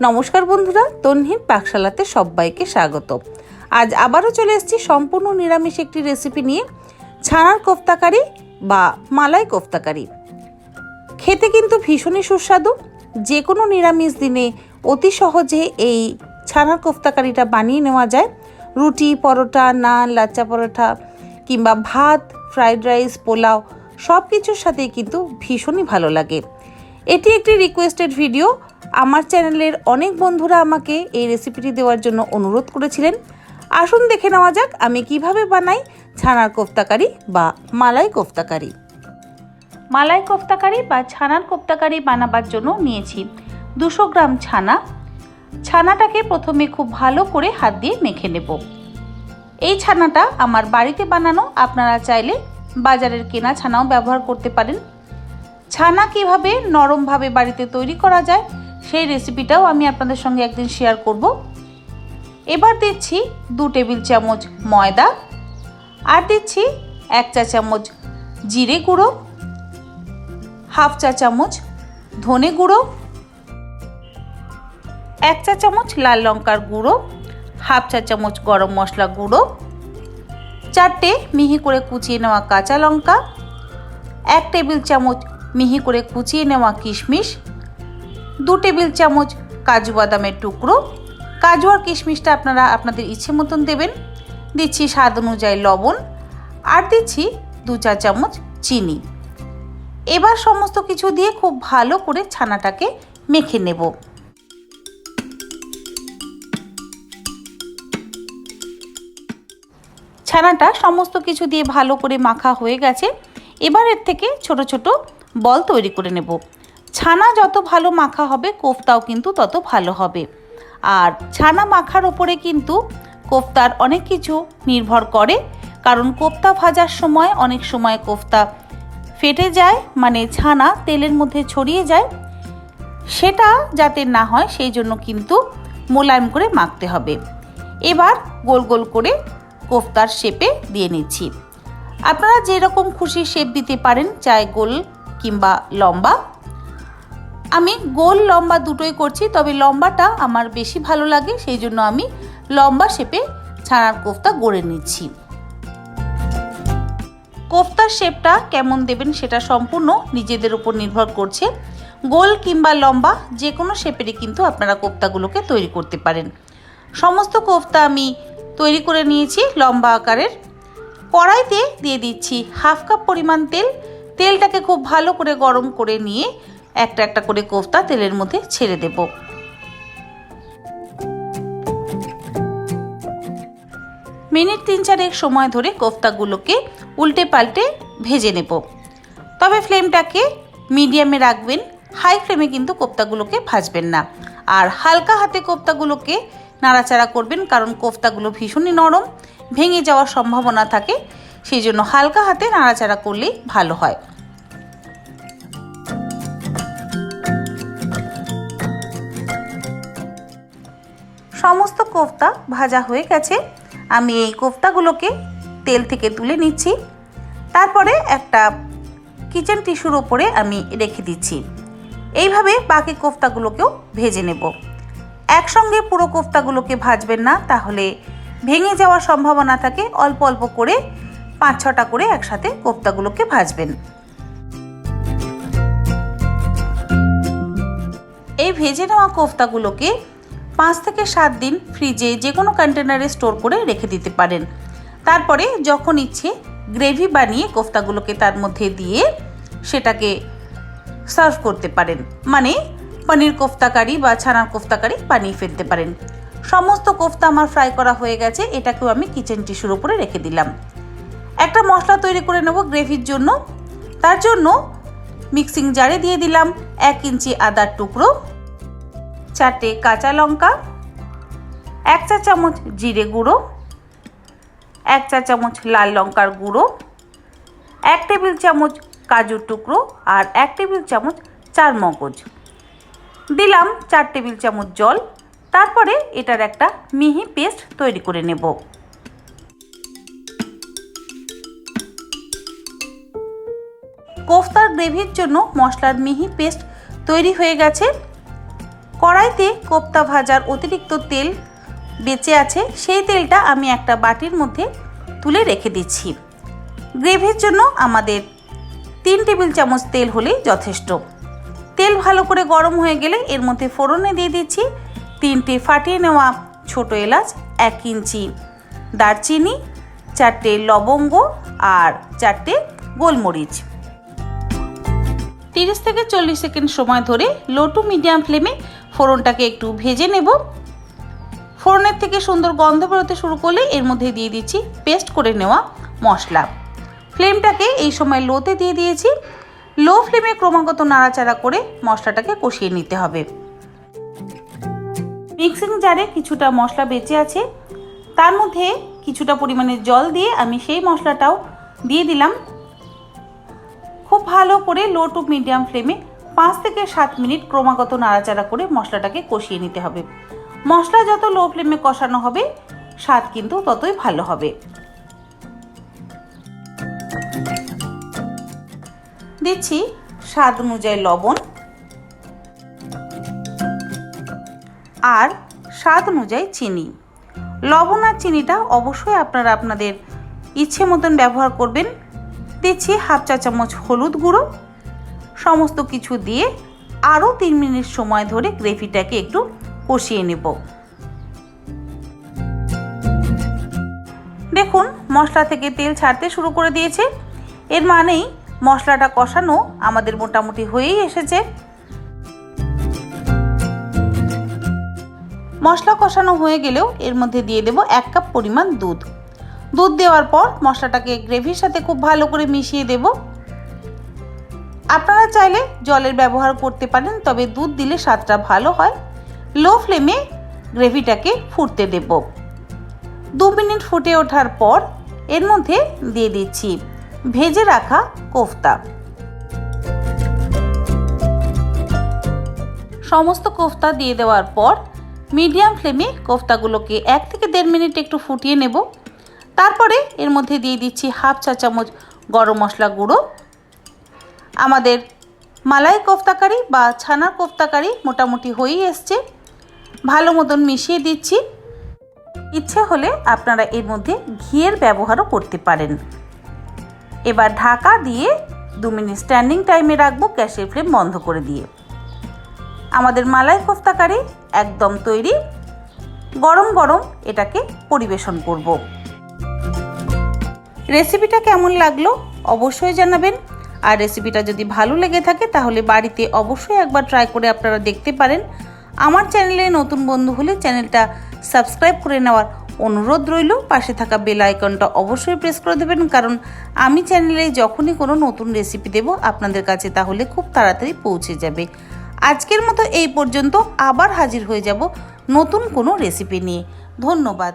নমস্কার বন্ধুরা, তন্হির পাকশালাতে সবাইকে স্বাগত। আজ আবারও চলে এসেছি সম্পূর্ণ নিরামিষ একটি রেসিপি নিয়ে, ছানার কোফতাকারি বা মালাই কোফতাকারি। খেতে কিন্তু ভীষণই সুস্বাদু। যে কোনো নিরামিষ দিনে অতি সহজে এই ছানার কোফতাকারিটা বানিয়ে নেওয়া যায়। রুটি, পরোটা, নান, লাচ্চা পরোটা কিংবা ভাত, ফ্রাইড রাইস, পোলাও সব কিছুর সাথেই কিন্তু ভীষণই ভালো লাগে। এটি একটি রিকোয়েস্টেড ভিডিও। আমার চ্যানেলের অনেক বন্ধুরা আমাকে এই রেসিপিটি দেওয়ার জন্য অনুরোধ করেছিলেন। আসুন দেখে নেওয়া যাক আমি কিভাবে বানাই ছানার কোফতাকারি বা মালাই কোফতাকারি। মালাই কোফতাকারি বা ছানার কোফতাকারি বানাবার জন্য নিয়েছি 200 গ্রাম ছানা। ছানাটাকে প্রথমে খুব ভালো করে হাত দিয়ে মেখে নেব। এই ছানাটা আমার বাড়িতে বানানো, আপনারা চাইলে বাজারের কেনা ছানাও ব্যবহার করতে পারেন। ছানা কিভাবে নরমভাবে বাড়িতে তৈরি করা যায় সেই রেসিপিটাও আমি আপনাদের সঙ্গে একদিন শেয়ার করব। এবার দিচ্ছি 2 টেবিল চামচ ময়দা, আর দিচ্ছি 1 চা চামচ জিরে গুঁড়ো, হাফ চা চামচ ধনে গুঁড়ো, 1 চা চামচ লাল লঙ্কার গুঁড়ো, হাফ চা চামচ গরম মশলা গুঁড়ো, 4টে মিহি করে কুচিয়ে নেওয়া কাঁচা লঙ্কা, 1 টেবিল চামচ মিহি করে কুচিয়ে নেওয়া কিশমিশ, 2 টেবিল চামচ কাজু বাদামের টুকরো। কাজু আর কিশমিশটা আপনারা আপনাদের ইচ্ছে মতন দেবেন। দিচ্ছি স্বাদ অনুযায়ী লবণ, আর দিচ্ছি 2 চা চামচ চিনি। এবার সমস্ত কিছু দিয়ে খুব ভালো করে ছানাটাকে মেখে নেব। ছানাটা সমস্ত কিছু দিয়ে ভালো করে মাখা হয়ে গেছে। এবার এর থেকে ছোট ছোট বল তৈরি করে নেব। ছানা যত ভালো মাখা হবে কোফতাও কিন্তু তত ভালো হবে। আর ছানা মাখার ওপরে কিন্তু কোফতার অনেক কিছু নির্ভর করে, কারণ কোফতা ভাজার সময় অনেক সময় কোফতা ফেটে যায়, মানে ছানা তেলের মধ্যে ছড়িয়ে যায়। সেটা যাতে না হয় সেই জন্য কিন্তু মোলায়েম করে মাখতে হবে। এবার গোল গোল করে কোফতার শেপে দিয়ে নিচ্ছি। আপনারা যেরকম খুশি শেপ দিতে পারেন, চাই গোল কিংবা লম্বা। আমি গোল লম্বা দুটোই করছি, তবে লম্বাটা আমার বেশি ভালো লাগে, সেই জন্য আমি লম্বা শেপে ছানার কোফতা গড়ে নিচ্ছি। কোফতার শেপটা কেমন দেবেন সেটা সম্পূর্ণ নিজেদের উপর নির্ভর করছে। গোল কিংবা লম্বা যে কোনো শেপেরই কিন্তু আপনারা কোফতাগুলোকে তৈরি করতে পারেন। সমস্ত কোফতা আমি তৈরি করে নিয়েছি লম্বা আকারের। কড়াইতে দিয়ে দিচ্ছি হাফ কাপ পরিমাণ তেল। তেলটাকে খুব ভালো করে গরম করে নিয়ে একটা একটা করে কোফতা তেলের মধ্যে ছেড়ে দেব। মিনিট 3-4 সময় ধরে কোফতাগুলোকে উল্টে পাল্টে ভেজে নেব। তবে ফ্লেমটাকে মিডিয়ামে রাখবেন, হাই ফ্লেমে কিন্তু কোফতাগুলোকে ভাজবেন না। আর হালকা হাতে কোফতাগুলোকে নাড়াচাড়া করবেন, কারণ কোফতাগুলো ভীষণই নরম, ভেঙে যাওয়ার সম্ভাবনা থাকে। সেই জন্য হালকা হাতে নাড়াচাড়া করলেই ভালো হয়। সমস্ত কোফতা ভাজা হয়ে গেছে। আমি এই কোফতাগুলোকে তেল থেকে তুলে নিচ্ছি। তারপরে একটা কিচেন টিস্যুর ওপরে আমি রেখে দিচ্ছি। এইভাবে বাকি কোফতাগুলোকেও ভেজে নেব। একসঙ্গে পুরো কোফতাগুলোকে ভাজবেন না, তাহলে ভেঙে যাওয়ার সম্ভাবনা থাকে। অল্প অল্প করে 5-6টা করে একসাথে কোফতাগুলোকে ভাজবেন। এই ভেজে নেওয়া কোফতাগুলোকে 5 থেকে 7 দিন ফ্রিজে যে কোনো কন্টেনারে স্টোর করে রেখে দিতে পারেন। তারপরে যখন ইচ্ছে গ্রেভি বানিয়ে কোফতাগুলোকে তার মধ্যে দিয়ে সেটাকে সার্ভ করতে পারেন, মানে পনির কোফতাকারি বা ছানার কোফতাকারি বানিয়ে ফেলতে পারেন। সমস্ত কোফতা আমার ফ্রাই করা হয়ে গেছে। এটাকেও আমি কিচেন টিস্যুর উপরে রেখে দিলাম। একটা মশলা তৈরি করে নেব গ্রেভির জন্য। তার জন্য মিক্সিং জারে দিয়ে দিলাম 1 ইঞ্চি আদার টুকরো, 4টে কাঁচা লঙ্কা, 1 চা চামচ জিরে গুঁড়ো, 1 চা চামচ লাল লঙ্কার গুঁড়ো, 1 টেবিল চামচ কাজুর টুকরো, আর 1 টেবিল চামচ চারমগজ। দিলাম 4 টেবিল চামচ জল। তারপরে এটার একটা মিহি পেস্ট তৈরি করে নেব। কোফতার গ্রেভির জন্য মশলার মিহি পেস্ট তৈরি হয়ে গেছে। কড়াইতে কোপ্তা ভাজার অতিরিক্ত তেল বেঁচে আছে, সেই তেলটা আমি একটা বাটির মধ্যে তুলে রেখে দিচ্ছি। গ্রেভির জন্য আমাদের 3 টেবিল চামচ তেল হলেই যথেষ্ট। তেল ভালো করে গরম হয়ে গেলে এর মধ্যে ফোড়নে দিয়ে দিচ্ছি 3টে ফাটিয়ে নেওয়া ছোটো এলাচ, 1 ইঞ্চি দারচিনি, 4টে লবঙ্গ আর 4টে গোলমরিচ। 30 থেকে 40 সেকেন্ড সময় ধরে লো টু মিডিয়াম ফ্লেমে ফোড়নটাকে একটু ভেজে নেব। ফোড়নের থেকে সুন্দর গন্ধ বেরোতে শুরু করলে এর মধ্যে দিয়ে দিচ্ছি পেস্ট করে নেওয়া মশলা। ফ্লেমটাকে এই সময় লোতে দিয়ে দিয়েছি। লো ফ্লেমে ক্রমাগত নাড়াচাড়া করে মশলাটাকে কষিয়ে নিতে হবে। মিক্সিং জারে কিছুটা মশলা বেঁচে আছে, তার মধ্যে কিছুটা পরিমাণে জল দিয়ে আমি সেই মশলাটাও দিয়ে দিলাম। খুব ভালো করে লো টু মিডিয়াম ফ্লেমে 5 থেকে 7 মিনিট ক্রমাগত নাড়াচাড়া করে মশলাটাকে কষিয়ে নিতে হবে। মশলা যত লো ফ্লেমে কষানো হবে স্বাদ কিন্তু ততই ভালো হবে। দিচ্ছি স্বাদ অনুযায়ী লবণ আর স্বাদ অনুযায়ী চিনি। লবণ আর চিনিটা অবশ্যই আপনারা আপনাদের ইচ্ছে মতন ব্যবহার করবেন। দিচ্ছি হাফ চা চামচ হলুদ গুঁড়ো। সমস্ত কিছু দিয়ে আরও 3 মিনিট সময় ধরে গ্রেভিটাকে একটু কষিয়ে নেব। দেখুন মশলা থেকে তেল ছাড়তে শুরু করে দিয়েছে, এর মানেই মশলাটা কষানো আমাদের মোটামুটি হয়েই এসেছে। মশলা কষানো হয়ে গেলেও এর মধ্যে দিয়ে দেব 1 কাপ পরিমাণ দুধ। দুধ দেওয়ার পর মশলাটাকে গ্রেভির সাথে খুব ভালো করে মিশিয়ে দেব। আপনারা চাইলে জলের ব্যবহার করতে পারেন, তবে দুধ দিলে স্বাদটা ভালো হয়। লো ফ্লেমে গ্রেভিটাকে ফুটতে দেব। 2 মিনিট ফুটে ওঠার পর এর মধ্যে দিয়ে দিচ্ছি ভেজে রাখা কোফতা। সমস্ত কোফতা দিয়ে দেওয়ার পর মিডিয়াম ফ্লেমে কোফতাগুলোকে 1 থেকে 1.5 মিনিট একটু ফুটিয়ে নেব। তারপরে এর মধ্যে দিয়ে দিচ্ছি হাফ চা চামচ গরম মশলা গুঁড়ো। আমাদের মালাই কোফতাকারি বা ছানার কোফতাকারি মোটামুটি হয়েই এসছে। ভালো মতন মিশিয়ে দিচ্ছি। ইচ্ছে হলে আপনারা এর মধ্যে ঘিয়ের ব্যবহারও করতে পারেন। এবার ঢাকা দিয়ে 2 মিনিট স্ট্যান্ডিং টাইমে রাখবো, গ্যাসের ফ্লেম বন্ধ করে দিয়ে। আমাদের মালাই কোফতাকারি একদম তৈরি। গরম গরম এটাকে পরিবেশন করব। রেসিপিটা কেমন লাগলো অবশ্যই জানাবেন। আর রেসিপিটা যদি ভালো লেগে থাকে তাহলে বাড়িতে অবশ্যই একবার ট্রাই করে আপনারা দেখতে পারেন। আমার চ্যানেলে নতুন বন্ধু হলে চ্যানেলটা সাবস্ক্রাইব করে নেওয়ার অনুরোধ রইল। পাশে থাকা বেল আইকনটা অবশ্যই প্রেস করে দেবেন, কারণ আমি চ্যানেলে যখনই কোনো নতুন রেসিপি দেব আপনাদের কাছে তাহলে খুব তাড়াতাড়ি পৌঁছে যাবে। আজকের মতো এই পর্যন্ত, আবার হাজির হয়ে যাব নতুন কোনো রেসিপি নিয়ে। ধন্যবাদ।